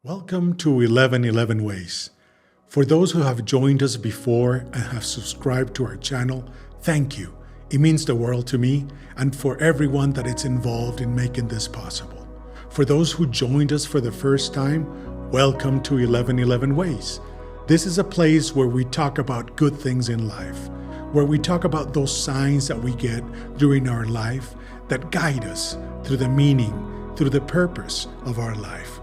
Welcome to 1111 Ways. For those who have joined us before and have subscribed to our channel, thank you. It means the world to me and for everyone that is involved in making this possible. For those who joined us for the first time, welcome to 1111 Ways. This is a place where we talk about good things in life, where we talk about those signs that we get during our life that guide us through the meaning, through the purpose of our life.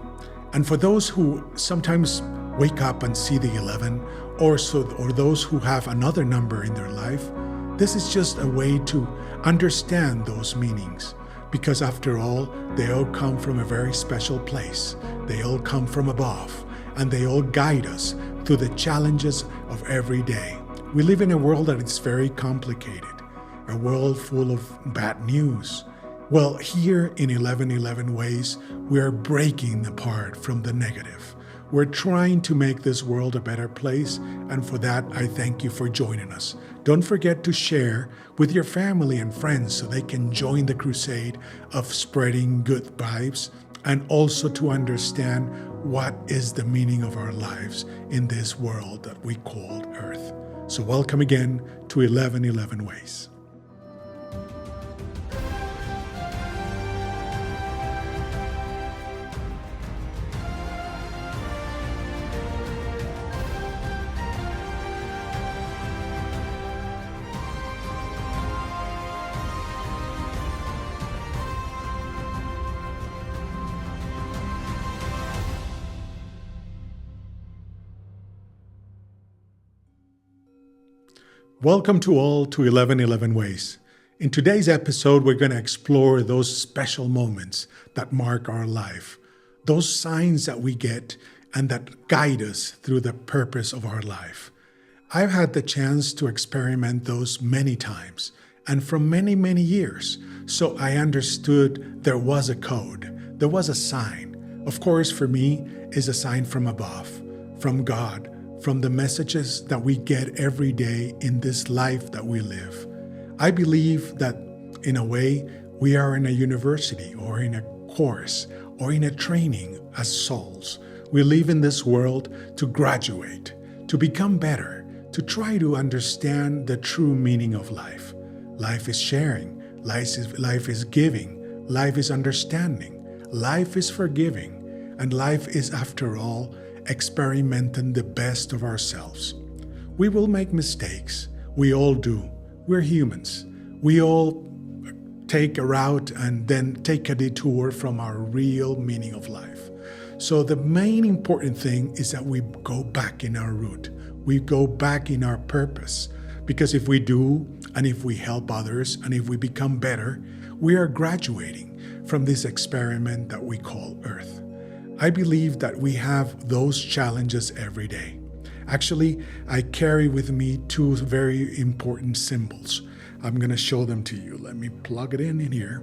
And for those who sometimes wake up and see the 11, or those who have another number in their life, this is just a way to understand those meanings. Because after all, they all come from a very special place. They all come from above, and they all guide us through the challenges of every day. We live in a world that is very complicated, a world full of bad news. Well, here in 1111 Ways, we are breaking apart from the negative. We're trying to make this world a better place, and for that, I thank you for joining us. Don't forget to share with your family and friends so they can join the crusade of spreading good vibes and also to understand what is the meaning of our lives in this world that we call Earth. So welcome again to 1111 Ways. Welcome to all to 1111 Ways. In today's episode, we're going to explore those special moments that mark our life, those signs that we get and that guide us through the purpose of our life. I've had the chance to experiment those many times and from many, many years. So I understood there was a code, there was a sign. Of course, for me, is a sign from above, from God, from the messages that we get every day in this life that we live. I believe that in a way, we are in a university or in a course or in a training as souls. We live in this world to graduate, to become better, to try to understand the true meaning of life. Life is sharing, life is giving, life is understanding, life is forgiving, and life is, after all, experimenting the best of ourselves. We will make mistakes. We all do. We're humans. We all take a route and then take a detour from our real meaning of life. So the main important thing is that we go back in our root. We go back in our purpose. Because if we do, and if we help others, and if we become better, we are graduating from this experiment that we call Earth. I believe that we have those challenges every day. Actually, I carry with me two very important symbols. I'm going to show them to you. Let me plug it in here.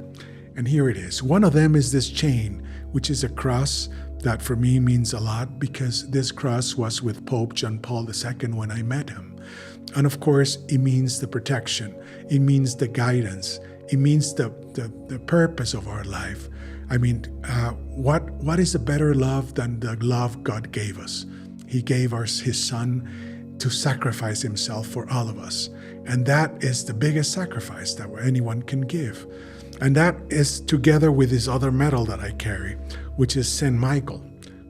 And here it is. One of them is this chain, which is a cross that for me means a lot because this cross was with Pope John Paul II when I met him. And of course, it means the protection. It means the guidance. It means the purpose of our life. I mean, what is a better love than the love God gave us? He gave us His Son to sacrifice Himself for all of us. And that is the biggest sacrifice that anyone can give. And that is together with this other medal that I carry, which is St. Michael.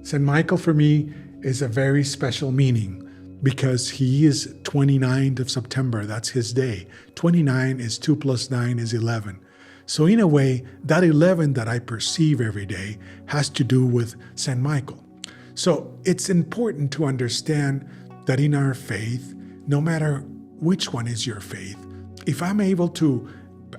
St. Michael for me is a very special meaning because he is 29th of September. That's his day. 29 is 2 plus 9 is 11. So in a way, that 11 that I perceive every day has to do with St. Michael. So it's important to understand that in our faith, no matter which one is your faith, if I'm able to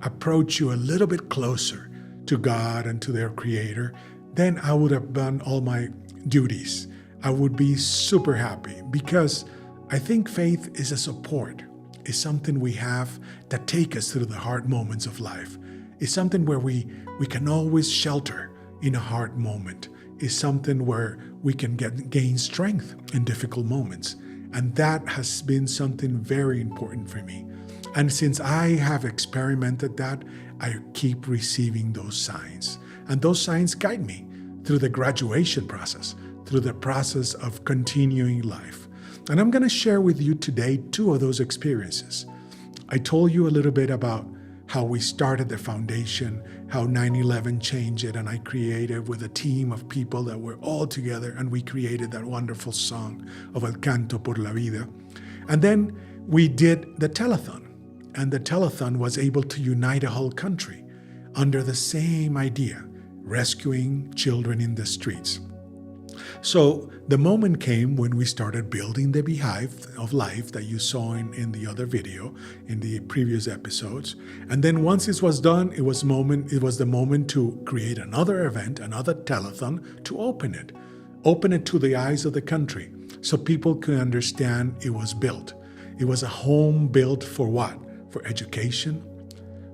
approach you a little bit closer to God and to their Creator, then I would have done all my duties. I would be super happy because I think faith is a support. It's something we have that take us through the hard moments of life. It's something where we can always shelter in a hard moment. It's something where we can gain strength in difficult moments. And that has been something very important for me. And since I have experimented that, I keep receiving those signs. And those signs guide me through the graduation process, through the process of continuing life. And I'm going to share with you today 2 of those experiences. I told you a little bit about how we started the foundation, how 9/11 changed it, and I created with a team of people that were all together, and we created that wonderful song of El Canto por la Vida. And then we did the telethon, and the telethon was able to unite a whole country under the same idea, rescuing children in the streets. So the moment came when we started building the Beehive of Life that you saw in the other video, in the previous episodes. And then once this was done, it was the moment to create another event, another telethon, to open it to the eyes of the country so people could understand it was built. It was a home built for what? For education,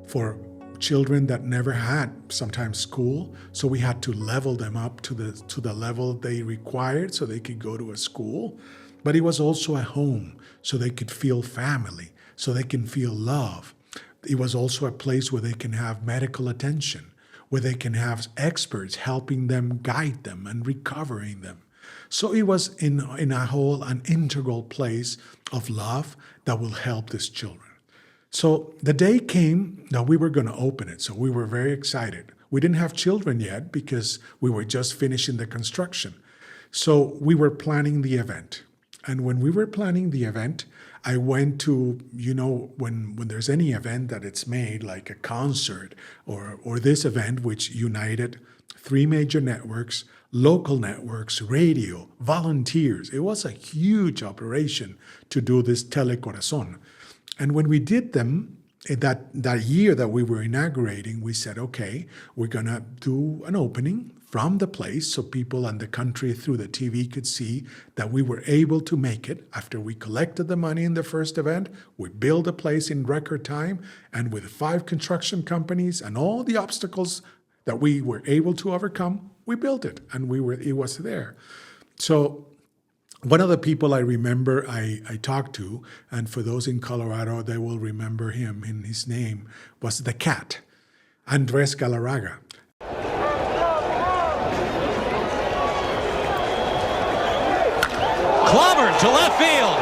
for children that never had sometimes school, so we had to level them up to the level they required so they could go to a school. But it was also a home so they could feel family, so they can feel love. It was also a place where they can have medical attention, where they can have experts helping them, guide them, and recovering them. So it was in a whole, an integral place of love that will help these children. So the day came that we were going to open it. So we were very excited. We didn't have children yet because we were just finishing the construction. So we were planning the event. And when we were planning the event, I went to, when there's any event that it's made, like a concert or this event, which united 3 major networks, local networks, radio, volunteers. It was a huge operation to do this Telecorazón. And when we did them, that year that we were inaugurating, we said, okay, we're going to do an opening from the place so people and the country through the TV could see that we were able to make it. After we collected the money in the first event, we built a place in record time, and with 5 construction companies and all the obstacles that we were able to overcome, we built it, and it was there. So one of the people I remember I talked to, and for those in Colorado, they will remember him, and his name was the cat, Andres Galarraga. Clobbered to left field.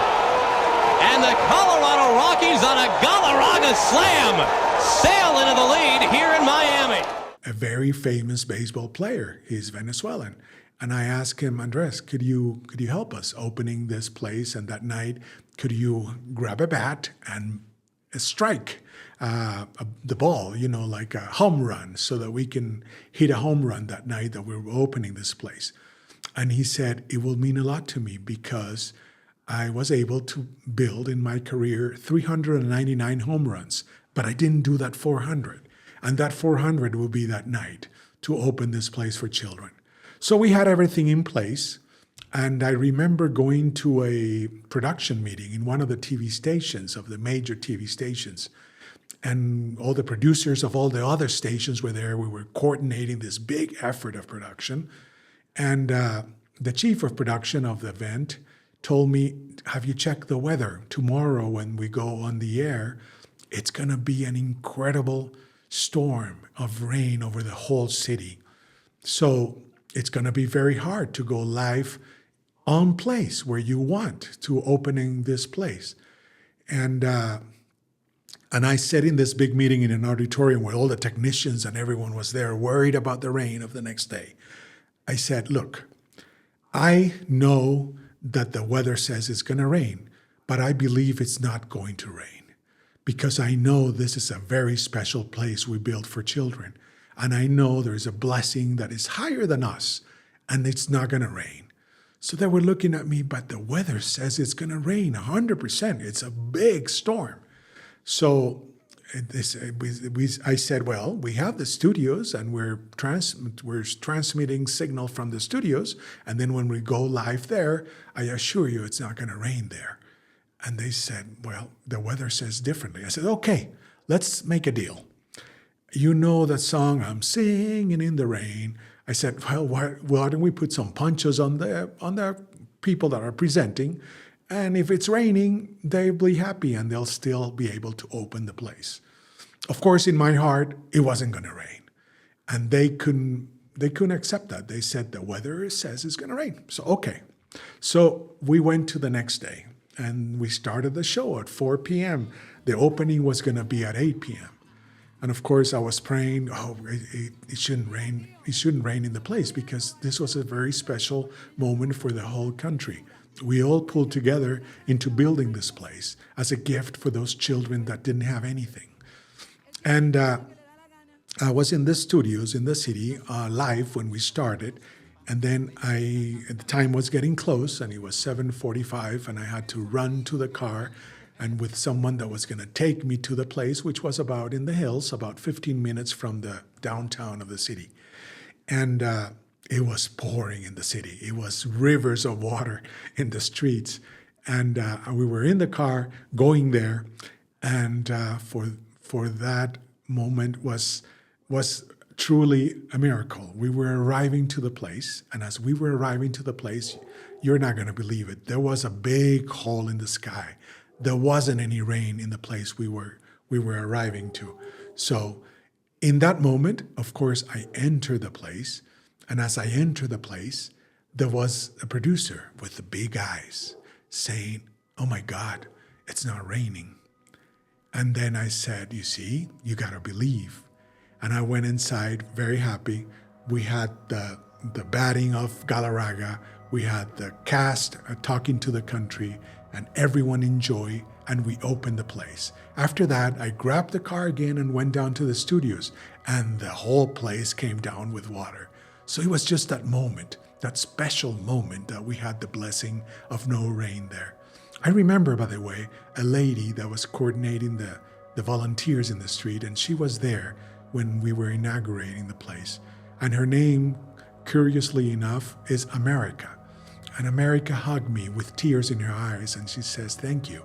And the Colorado Rockies on a Galarraga slam sail into the lead here in Miami. A very famous baseball player. He's Venezuelan. And I asked him, Andres, could you help us opening this place? And that night, could you grab a bat and strike the ball, like a home run, so that we can hit a home run that night that we were opening this place? And he said, it will mean a lot to me because I was able to build in my career 399 home runs, but I didn't do that 400. And that 400 will be that night to open this place for children. So we had everything in place, and I remember going to a production meeting in one of the TV stations, of the major TV stations, and all the producers of all the other stations were there. We were coordinating this big effort of production, and the chief of production of the event told me, have you checked the weather? Tomorrow when we go on the air, it's going to be an incredible storm of rain over the whole city. So it's going to be very hard to go live on place where you want to opening this place. And I said in this big meeting in an auditorium where all the technicians and everyone was there worried about the rain of the next day. I said, look, I know that the weather says it's going to rain, but I believe it's not going to rain because I know this is a very special place we built for children. And I know there's a blessing that is higher than us, and it's not going to rain. So they were looking at me, but the weather says it's going to rain 100%. It's a big storm. So I said, well, we have the studios, and we're transmitting signal from the studios. And then when we go live there, I assure you it's not going to rain there. And they said, well, the weather says differently. I said, okay, let's make a deal. You know the song, I'm singing in the rain. I said, well, why don't we put some ponchos on the people that are presenting? And if it's raining, they'll be happy and they'll still be able to open the place. Of course, in my heart, it wasn't going to rain. And they couldn't they couldn't accept that. They said the weather says it's going to rain. So, okay. So we went to the next day and we started the show at 4 p.m. The opening was going to be at 8 p.m. And of course, I was praying, it shouldn't rain. It shouldn't rain in the place because this was a very special moment for the whole country. We all pulled together into building this place as a gift for those children that didn't have anything. And I was in the studios in the city live when we started. And then the time was getting close and it was 7:45 and I had to run to the car and with someone that was going to take me to the place, which was about in the hills, about 15 minutes from the downtown of the city. And it was pouring in the city. It was rivers of water in the streets. And we were in the car going there. And for that moment was truly a miracle. We were arriving to the place. And as we were arriving to the place, you're not going to believe it. There was a big hole in the sky. There wasn't any rain in the place we were arriving to. So in that moment, of course, I entered the place. And as I entered the place, there was a producer with the big eyes saying, "Oh my God, it's not raining." And then I said, "You see, you got to believe." And I went inside very happy. We had the batting of Galarraga. We had the cast talking to the country and everyone enjoyed, and we opened the place. After that, I grabbed the car again and went down to the studios, and the whole place came down with water. So it was just that moment, that special moment that we had the blessing of no rain there. I remember, by the way, a lady that was coordinating the volunteers in the street, and she was there when we were inaugurating the place. And her name, curiously enough, is America. And America hugged me with tears in her eyes, and she says, "Thank you.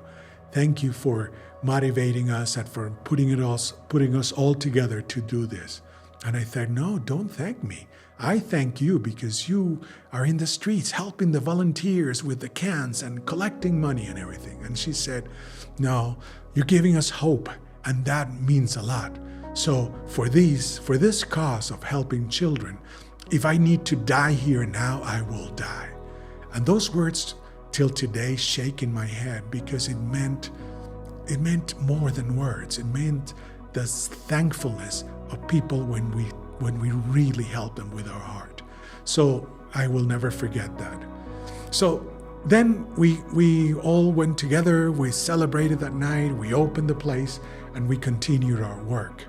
Thank you for motivating us and for putting us all together to do this." And I thought, "No, don't thank me. I thank you because you are in the streets helping the volunteers with the cans and collecting money and everything." And she said, "No, you're giving us hope, and that means a lot. So for this cause of helping children, if I need to die here now, I will die." And those words till today shake in my head because it meant more than words. It meant the thankfulness of people when we really help them with our heart. So I will never forget that. So then we all went together, we celebrated that night, we opened the place, and we continued our work.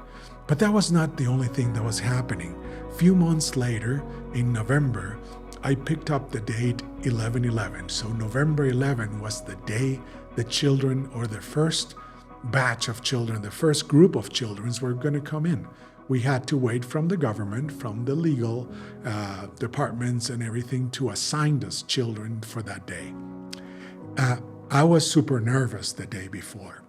But that was not the only thing that was happening. A few months later, in November, I picked up the date 11/11. So November 11 was the day the children, or the first batch of children, the first group of children were going to come in. We had to wait from the government, from the legal departments and everything to assign us children for that day. I was super nervous the day before.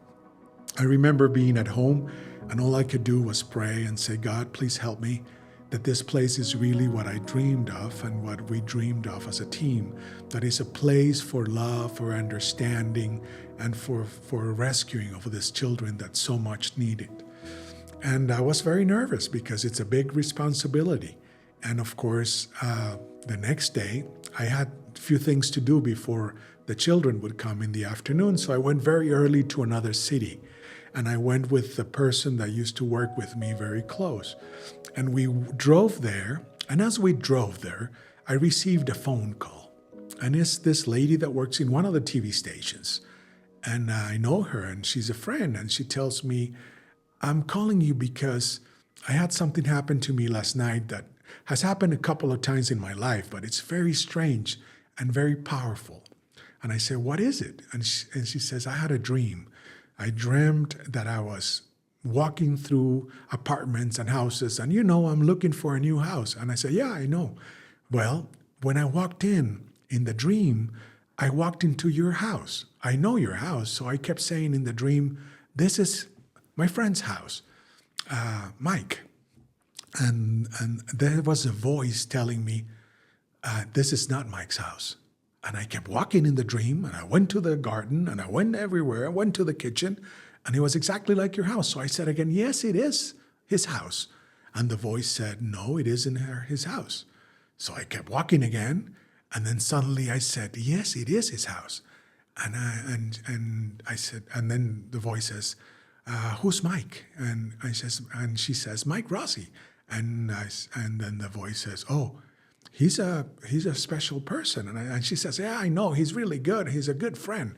I remember being at home and all I could do was pray and say, "God, please help me that this place is really what I dreamed of and what we dreamed of as a team, that is a place for love, for understanding, and for rescuing of these children that so much need it." And I was very nervous because it's a big responsibility. And of course, the next day, I had a few things to do before the children would come in the afternoon. So I went very early to another city. And I went with the person that used to work with me very close. And we drove there. And as we drove there, I received a phone call. And it's this lady that works in one of the TV stations. And I know her, and she's a friend. And she tells me, "I'm calling you because I had something happen to me last night that has happened a couple of times in my life, but it's very strange and very powerful." And I said, "What is it?" And she says, "I had a dream. I dreamt that I was walking through apartments and houses, and I'm looking for a new house." And I said, "Yeah, I know. Well, when I walked in the dream, I walked into your house. I know your house." So I kept saying in the dream, "This is my friend's house, Mike." And there was a voice telling me, "This is not Mike's house." And I kept walking in the dream, and I went to the garden, and I went everywhere. I went to the kitchen, and it was exactly like your house. So I said again, "Yes, it is his house." And the voice said, no, it isn't his house. So I kept walking again. And then suddenly I said, yes, it is his house. And I said, and then the voice says, who's Mike? And she says, Mike Rossi. And then the voice says, oh, he's a special person. And she says, yeah, I know, he's really good. He's a good friend.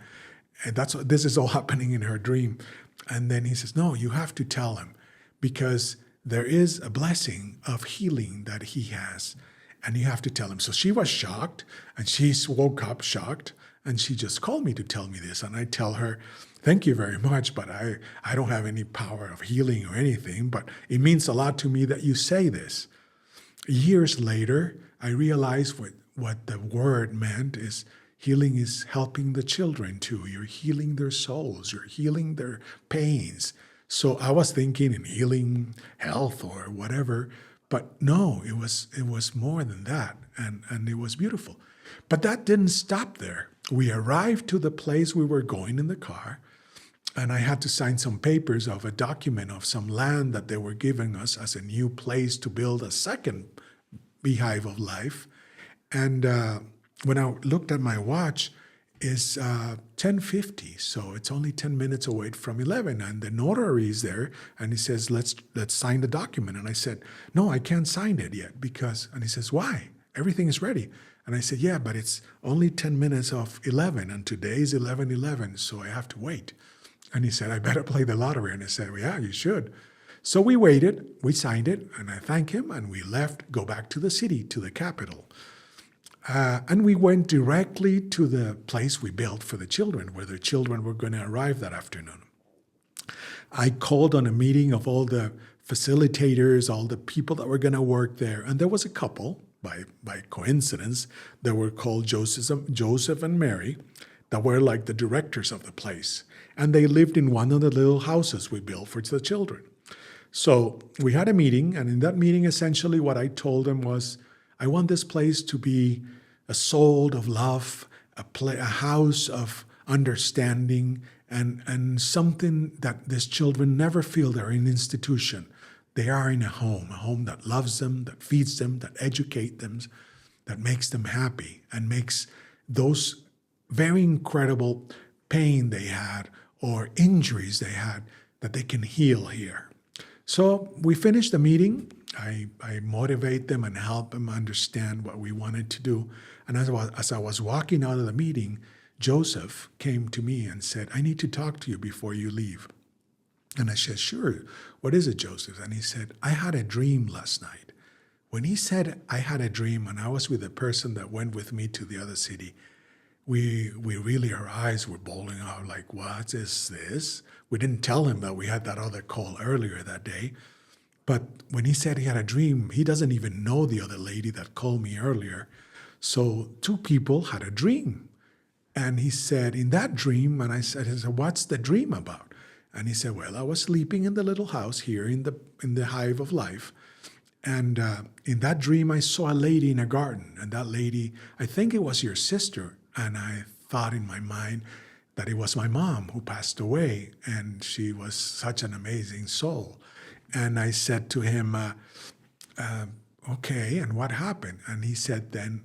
And this is all happening in her dream. And then he says, no, you have to tell him, because there is a blessing of healing that he has, and you have to tell him. So she was shocked, and she woke up shocked, and she just called me to tell me this. And I tell her, thank you very much, but I don't have any power of healing or anything, but it means a lot to me that you say this. Years later, I realized what the word meant is healing is helping the children too. You're healing their souls. You're healing their pains. So I was thinking in healing health or whatever, but no, it was more than that, and it was beautiful. But that didn't stop there. We arrived to the place we were going in the car, and I had to sign some papers of a document of some land that they were giving us as a new place to build a second Beehive of Life. And when I looked at my watch, it's 10:50, so it's only 10 minutes away from 11, and the notary is there, and he says, let's sign the document. And I said, no, I can't sign it yet, and he says, why? Everything is ready. And I said, yeah, but it's only 10 minutes of 11, and today is 11:11, so I have to wait. And he said, I better play the lottery. And I said, well, yeah, you should. So we waited, we signed it, and I thanked him, and we left, go back to the city, to the capital. And we went directly to the place we built for the children, where the children were going to arrive that afternoon. I called on a meeting of all the facilitators, all the people that were going to work there, and there was a couple, by coincidence, that were called Joseph and Mary, that were like the directors of the place. And they lived in one of the little houses we built for the children. So we had a meeting, and in that meeting, essentially what I told them was, I want this place to be a soul of love, a house of understanding, and something that these children never feel they're in an institution. They are in a home that loves them, that feeds them, that educates them, that makes them happy, and makes those very incredible pain they had or injuries they had, that they can heal here. So we finished the meeting. I motivate them and help them understand what we wanted to do. And as I was walking out of the meeting, Joseph came to me and said, I need to talk to you before you leave. And I said, sure. What is it, Joseph? And he said, I had a dream last night. When he said, I had a dream, and I was with a person that went with me to the other city, we really, our eyes were bawling out like, what is this? We didn't tell him that we had that other call earlier that day. But when he said he had a dream, he doesn't even know the other lady that called me earlier. So two people had a dream. And he said, in that dream, and I said, what's the dream about? And he said, well, I was sleeping in the little house here in the Hive of Life. And in that dream, I saw a lady in a garden. And that lady, I think it was your sister. And I thought in my mind that it was my mom who passed away. And she was such an amazing soul. And I said to him, okay, and what happened? And he said then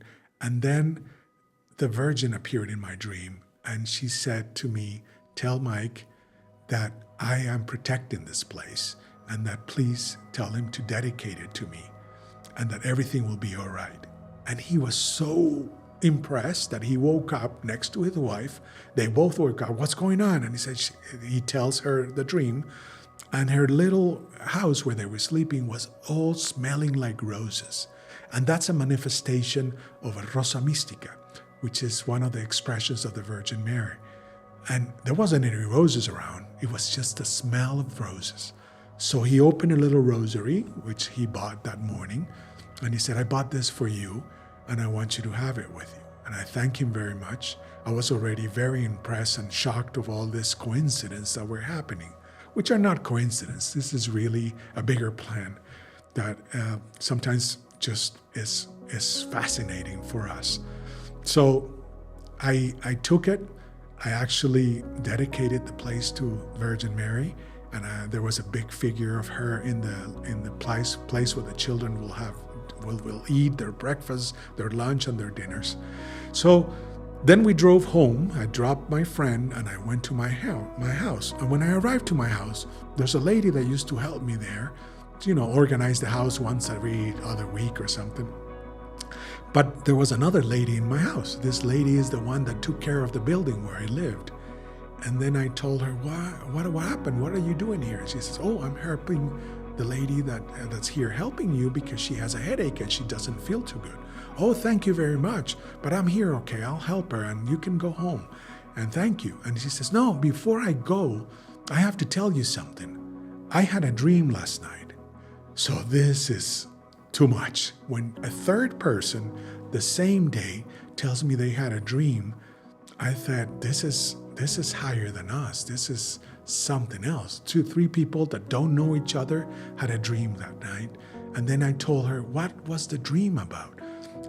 the Virgin appeared in my dream, and she said to me, tell Mike that I am protecting this place, and that please tell him to dedicate it to me, and that everything will be all right. And he was so impressed that he woke up next to his wife. They both woke up, what's going on? And he tells her the dream. And her little house where they were sleeping was all smelling like roses. And that's a manifestation of a Rosa Mystica, which is one of the expressions of the Virgin Mary. And there wasn't any roses around. It was just the smell of roses. So he opened a little rosary, which he bought that morning. And he said, I bought this for you, and I want you to have it with you. And I thank him very much. I was already very impressed and shocked of all this coincidence that were happening, which are not coincidence. This is really a bigger plan that sometimes just is fascinating for us. So I took it. I actually dedicated the place to Virgin Mary, and there was a big figure of her in the place where the children will eat their breakfast, their lunch, and their dinners. So then we drove home. I dropped my friend and I went to my house. And when I arrived to my house, there's a lady that used to help me there, organize the house once every other week or something. But there was another lady in my house. This lady is the one that took care of the building where I lived. And then I told her, what happened? What are you doing here? She says, oh, I'm helping the lady that's here helping you because she has a headache and she doesn't feel too good. Oh, thank you very much. But I'm here, okay? I'll help her and you can go home. And thank you. And she says, no, before I go, I have to tell you something. I had a dream last night. So this is too much. When a third person the same day tells me they had a dream, I thought, this is higher than us. This is something else. 3 people that don't know each other had a dream that night. And then I told her, what was the dream about?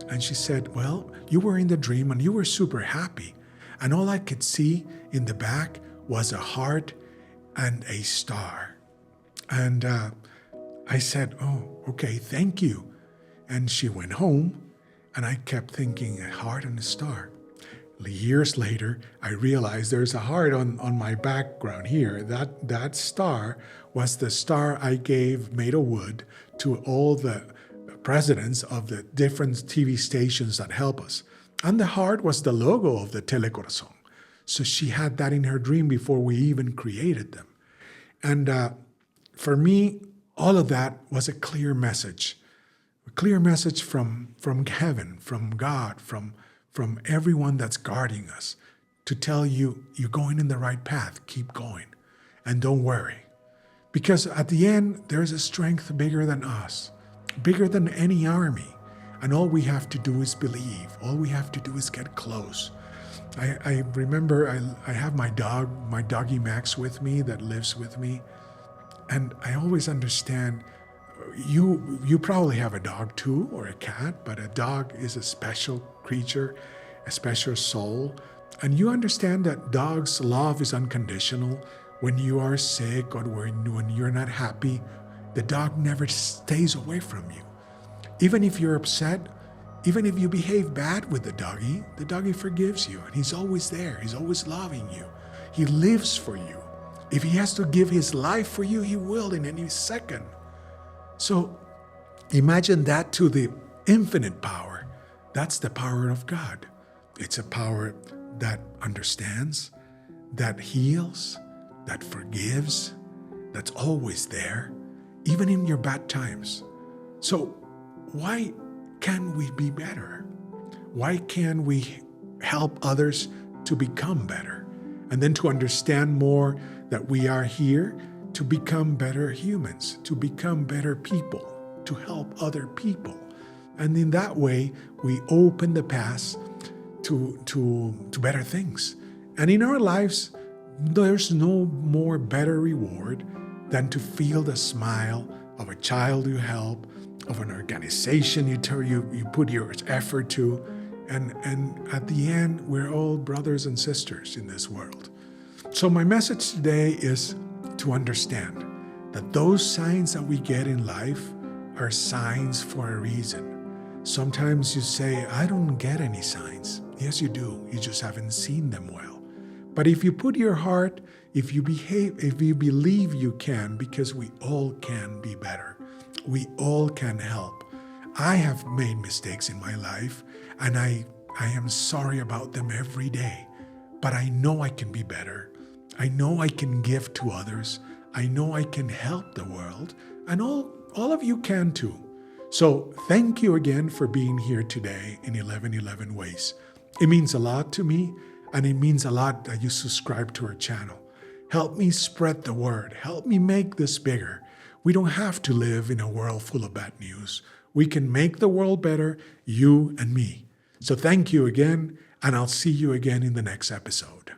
And she said, well, you were in the dream and you were super happy. And all I could see in the back was a heart and a star. And I said, oh, okay, thank you. And she went home and I kept thinking, a heart and a star. Years later, I realized there's a heart on my background here. That star was the star I gave made of wood to all the presidents of the different TV stations that help us. And the heart was the logo of the Telecorazón. So she had that in her dream before we even created them. And for me, all of that was a clear message from heaven, from God, from everyone that's guarding us, to tell you, you're going in the right path, keep going, and don't worry. Because at the end, there's a strength bigger than us, bigger than any army, and all we have to do is believe. All we have to do is get close. I remember I have my doggy Max with me that lives with me, and I always understand, you probably have a dog too, or a cat, but a dog is a special creature, a special soul. And you understand that dogs' love is unconditional. When you are sick or when you're not happy, the dog never stays away from you. Even if you're upset, even if you behave bad with the doggy forgives you, and he's always there. He's always loving you. He lives for you. If he has to give his life for you, he will in any second. So imagine that to the infinite power. That's the power of God. It's a power that understands, that heals, that forgives, that's always there, even in your bad times. So why can't we be better? Why can't we help others to become better? And then to understand more that we are here to become better humans, to become better people, to help other people. And in that way, we open the path to better things. And in our lives, there's no more better reward than to feel the smile of a child you help, of an organization you put your effort to. And at the end, we're all brothers and sisters in this world. So my message today is to understand that those signs that we get in life are signs for a reason. Sometimes you say, I don't get any signs. Yes, you do. You just haven't seen them well. But if you put your heart, if you believe you can, because we all can be better. We all can help. I have made mistakes in my life, and I am sorry about them every day. But I know I can be better. I know I can give to others. I know I can help the world, and all of you can too. So thank you again for being here today in 1111 Ways. It means a lot to me, and it means a lot that you subscribe to our channel. Help me spread the word. Help me make this bigger. We don't have to live in a world full of bad news. We can make the world better, you and me. So thank you again, and I'll see you again in the next episode.